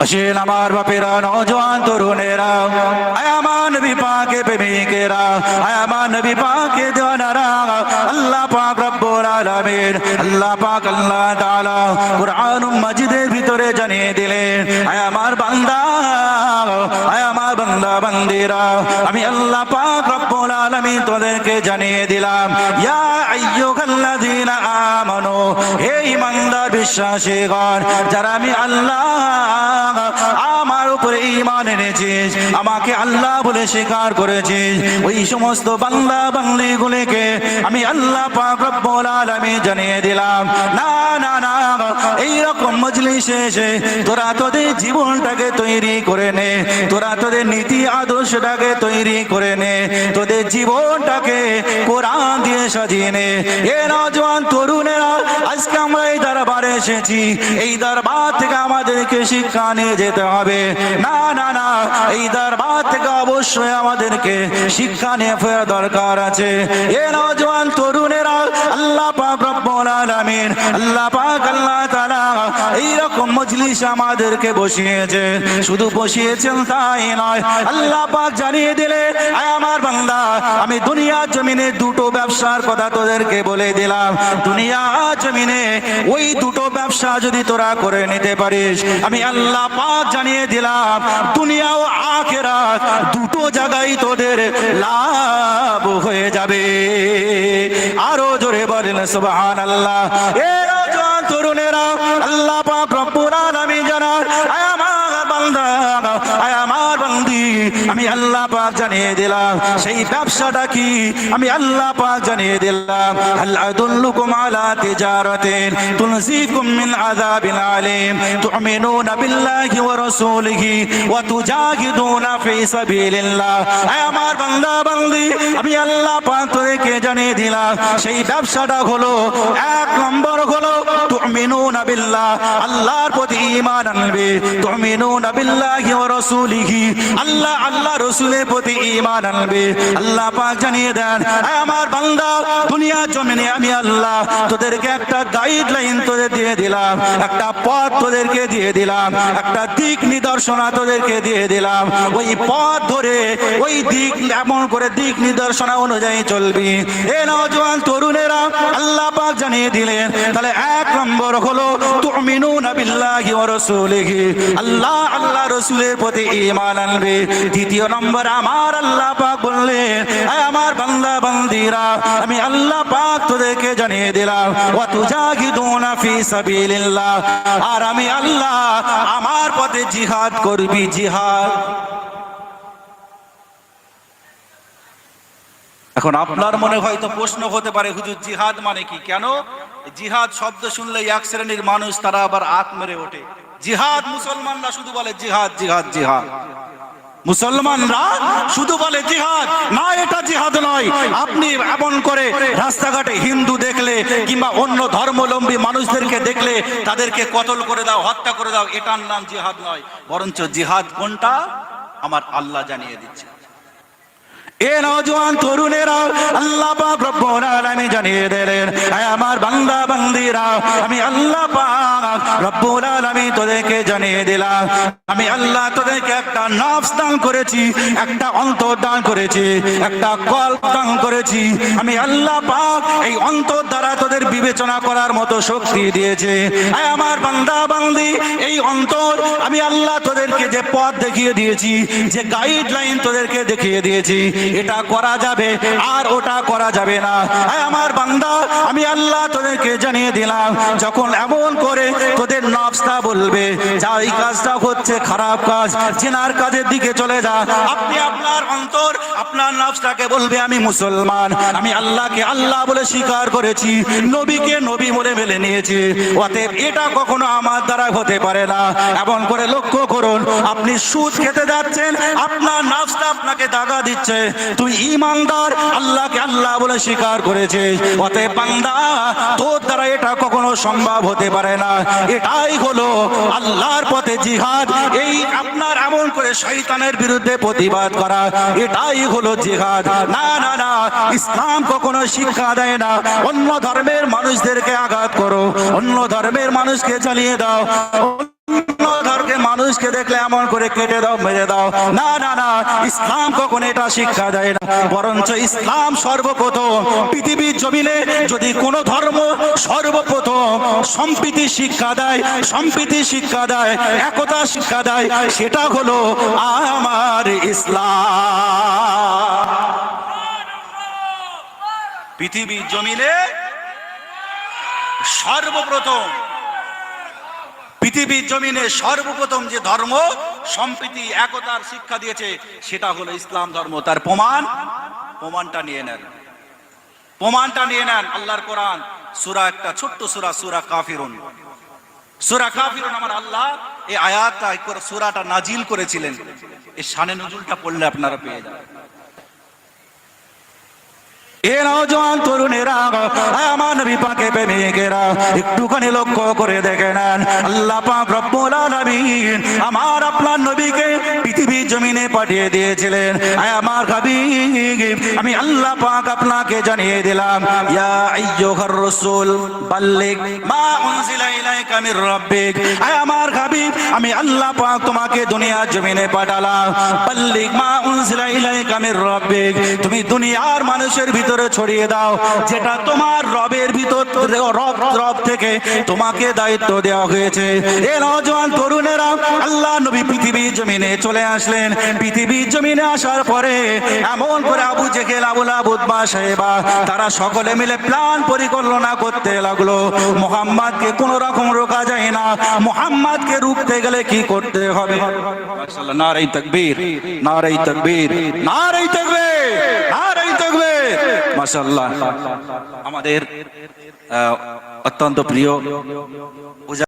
আসেন আমার বাপেরা, নওজোয়ান তরুণেরা, আয় আমার নবী পাকের প্রেমিকেরা, আয় আমার নবী পাকের দিওয়ানারা, আল্লাহ পাক রব্বুল আলামিন, আল্লাহ পাক আল্লাহ তাআলা কুরআনুল মাজিদের ভিতরে জানিয়ে দিলেন, আয় আমার বান্দা, আয় আমার বান্দা বান্দিরা, আমি আল্লাহ পাক রব্বুল আলামিন তোদেরকে জানিয়ে দিলাম, ইয়া আইয়ুহাল্লাযীনা আমানু, হে ঈমানদার বিশ্বাসীগণ, যারা আমি আল্লাহ আমার উপরে ঈমান এনেছিস, আমাকে আল্লাহ বলে স্বীকার করেছিস, ওই সমস্ত বান্দা বান্দীগুলোকে আমি আল্লাহ পাক রব্বুল আলামিন জানিয়ে দিলাম, না না না, এইরকম মজলিসে এসে তোরা তোদের জীবনটাকে তৈরি করে নে, তোরা তোদের নীতি আদর্শটাকে তৈরি করে নে, তোদের জীবনটাকে কোরআন দিয়ে সাজিয়ে নে। এ নওজোয়ান তরুণেরা, আজকে আমরা এই দরবারে এসেছি, এই দরবার থেকে আমাদেরকে শিক্ষা নিয়ে যেতে হবে, না না না, এই দরবার থেকে অবশ্যই আমাদেরকে শিক্ষা নিয়ে ফেরার দরকার আছে। এ নওজোয়ান তরুণেরা, আল্লাহ পাক রব্বুল আলামিন, আল্লাহ পাক আল্লাহ তাআলা এইরকম মজলিস আমাদেরকে বসিয়েছে, শুধু বসিয়েছেন তাই নয়, আল্লাহ পাক জানিয়ে দিলেন, আয় আমার বান্দা, আমি দুনিয়ার জমিনে দুটো ব্যবসার কথা তোদেরকে বলে দিলাম, দুনিয়ার জমিনে ওই দুটো ব্যবসা যদি তোরা করে নিতে পারিস, আমি আল্লাহ পাক জানিয়ে দিলাম, দুনিয়া ও আখিরাত দুটো জায়গায় তোদের লাভ হয়ে যাবে। আরো জোরে বলেন সুবহানাল্লাহ। এ নওজোয়ান তরুণেরা, আল্লাহ পাক রব্বুল আলামিন জানান, আয় আমার বান্দা, আয় আমার বান্দি, আমি আল্লাহ পাক জানিয়ে দিলাম সেই ব্যবসাটা কি, আমি আল্লাহ পাক জানিয়ে দিলাম, হাল আদুল্লুকুম আলা তিজারাতিন তুনজিকুম মিন আযাবিন আলীম তুমিনুনা বিল্লাহি ওয়া রাসূলিহি ওয়া তুজাহিদুনা ফি সাবিলিল্লাহ। আয় আমার বান্দা বান্দি, আমি আল্লাহ পাক তোদেরকে জানিয়ে দিলাম সেই ব্যবসাটা হলো, এক নম্বর হলো তুমিনুনা বিল্লাহ, আল্লাহর প্রতি ঈমান আনবে, তুমিনুনা বিল্লাহি ওয়া রাসূলিহি, আল্লাহ আল্লাহ রাসূলের প্রতি ঈমান আনবে। আল্লাহ পাক জানিয়ে দেন, আমার বান্দা, দুনিয়ার জমিনে আমি আল্লাহ তোদেরকে একটা গাইডলাইন তোদের দিয়ে দিলাম, একটা পথ তোদেরকে দিয়ে দিলাম, একটা দিক নিদর্শনা তোদেরকে দিয়ে দিলাম, ওই পথ ধরে ওই দিক এমন করে দিক নিদর্শনা অনুযায়ী চলবি। এ নওজোয়ান তরুণেরা, আল্লাহ পাক জানিয়ে দিলেন, তাহলে এক নম্বর হলো তুমিনুনা বিল্লাহি ওয়া রাসূলিহি, আল্লাহ আল্লাহ রাসূলের প্রতি ঈমান আনবে। দ্বিতীয় নম্বর আমার আল্লাহ পাক বললেন, আয় আমার বান্দা বান্দিরা, আমি আল্লাহ পাক তোদেরকে জানিয়ে দিলাম, ওয়া তুজাহিদুনা ফি সাবিলিল্লাহ, আর আমি আল্লাহ আমার পথে জিহাদ করবি। জিহাদ, এখন আপনার মনে হয়তো প্রশ্ন হতে পারে, হুজুর জিহাদ মানে কি? কেন জিহাদ শব্দ শুনলে এক শ্রেণীর মানুষ তারা আবার আত মেরে ওঠে। জিহাদ মুসলমানরা শুধু বলে জিহাদ জিহাদ জিহাদ, মুসলমানরা শুধু বলে জিহাদ, না এটা জিহাদ নয়। আপনি এমন করে রাস্তাঘাটে হিন্দু দেখলে কিংবা অন্য ধর্মাবলম্বী মানুষদেরকে দেখলে তাদেরকে কতল করে দাও, হত্যা করে দাও, এটার নাম জিহাদ নয়, বরঞ্চ জিহাদ কোনটা আমার আল্লাহ জানিয়ে দিচ্ছে। এ নওজোয়ান তরুণেরা, আল্লাহ পাক রব্বুল আলামিন জানিয়ে দিলেন, আয় আমার বান্দা বান্দিরা, আমি আল্লাহ পাক রব্বুল আলামিন তোদেরকে জানিয়ে দিলাম, আমি আল্লাহ তোদেরকে একটা নফস দান করেছি, একটা অন্তর দান করেছি, একটা কল্প দান করেছি, আমি আল্লাহ পাক এই অন্তর দ্বারা তোদের বিবেচনা করার মতো শক্তি দিয়েছে। আয় আমার বান্দা বান্দি, এই অন্তর আমি আল্লাহ তোদেরকে যে পথ দেখিয়ে দিয়েছি, যে গাইডলাইন তোদেরকে দেখিয়ে দিয়েছি, এটা করা যাবে আর ওটা করা যাবে না। আমার বান্দা, আমি আল্লাহ তোদেরকে জানিয়ে দিলাম, যখন এমন করে তোদের নফসটা বলবে যা এই কাজটা হচ্ছে খারাপ কাজ, জিনার কাজের দিকে চলে যা, আপনি আপনার অন্তর আপনার নফসটাকে বলবে আমি মুসলমান, আমি আল্লাহকে আল্লাহ বলে স্বীকার করেছি, নবীকে নবী বলে মেনে নিয়েছি, অতএব এটা কখনো আমার দ্বারা হতে পারে না। এমন করে লক্ষ্য করুন, আপনি সুদ খেতে যাচ্ছেন, আপনার নফসটা আপনাকে দাগা দিচ্ছে, তুই ঈমানদার, আল্লাহকে আল্লাহ বলে স্বীকার করেছিস, অতএব বান্দা তোর দ্বারা এটা কখনো সম্ভব হতে পারে না। এটাই হলো আল্লাহর পথে জিহাদ, এই আপনার এমন করে শয়তানের বিরুদ্ধে প্রতিবাদ করা, এটাই হলো জিহাদ। না না না, ইসলাম কখনো শিক্ষা দেয় না অন্য ধর্মের মানুষদেরকে আঘাত করো, অন্য ধর্মের মানুষকে জ্বালিয়ে দাও, অন্য ধর্মে মানুষকে দেখলে এমন করে কেটে দাও, মেরে দাও, না না না, ইসলাম কখনো এটা শিক্ষা দেয় না। বরঞ্চ ইসলাম সর্বপ্রথম পৃথিবীর জমিনে যদি কোন ধর্ম সর্বপ্রথম সম্প্রীতি শিক্ষা দেয়, সম্প্রীতি শিক্ষা দেয়, একতা শিক্ষা দেয়, সেটা হলো আমার ইসলাম। পৃথিবীর জমিনে সর্বপ্রথম, পৃথিবীর জমিনে সর্বপ্রথম যে ধর্ম সম্প্রীতি একতার শিক্ষা দিয়েছে সেটা হলো ইসলাম ধর্ম। তার প্রমাণটা নিয়ে নেন, প্রমাণটা নিয়ে নেন। আল্লাহর কোরআন সূরা, একটা ছোট্ট সূরা, সূরা কাফিরুন। সূরা কাফিরুন আমার আল্লাহ এই আয়াতটা, সূরাটা নাজিল করেছিলেন। এই শানে নজুলটা পড়লে আপনারা পেয়ে যাবেন। এ নওজোয়ান তরুণেরা, আমার নবী পাকে প্রেমিকেরা, একটুখানি লক্ষ্য করে দেখে নেন, আল্লাহ পাক রব্বুল আলামিন আমার আপনার নবীকে পৃথিবীর জমিনে পাঠিয়ে দিয়েছিলেন। আমার হাবিব, আমি আল্লাহ পাক আপনাকে জানিয়ে দিলাম, ইয়া আইয়ুহার রাসূল বাল্লিগ মা উনজিলা ইলাইকা মির রাব্বিক। আমার হাবিব, আমি আল্লাহ পাক তোমাকে দুনিয়ার জমিনে পাঠালাম। বাল্লিগ মা উনজিলা ইলাইকা মির রাব্বিক, তুমি দুনিয়ার মানুষের ভিতরে ছড়িয়ে দাও যেটা তোমার রবের ভিতর, রব থেকে তোমাকে দায়িত্ব দেওয়া হয়েছে। এ নওজোয়ান তরুণেরা, আল্লাহ নবী পৃথিবীর জমিনে চলে আসলেন। পৃথিবীর জমিনে আসার পরে এমন করে আবু জেহেল, আবু লাহাব, উতবা, সাইবা তারা সকলে মিলে প্ল্যান পরিকল্পনা করতে লাগলো। মুহাম্মদকে কোন রকম রোকা যায় না, মুহাম্মদকে রুখতে গেলে কি করতে হবে? মাশাআল্লাহ, নারে তাকবীর, নারে তাকবীর, নারে তাকবীর, নারে তাকবীর। মাশাআল্লাহ, আমাদের অত্যন্ত প্রিয়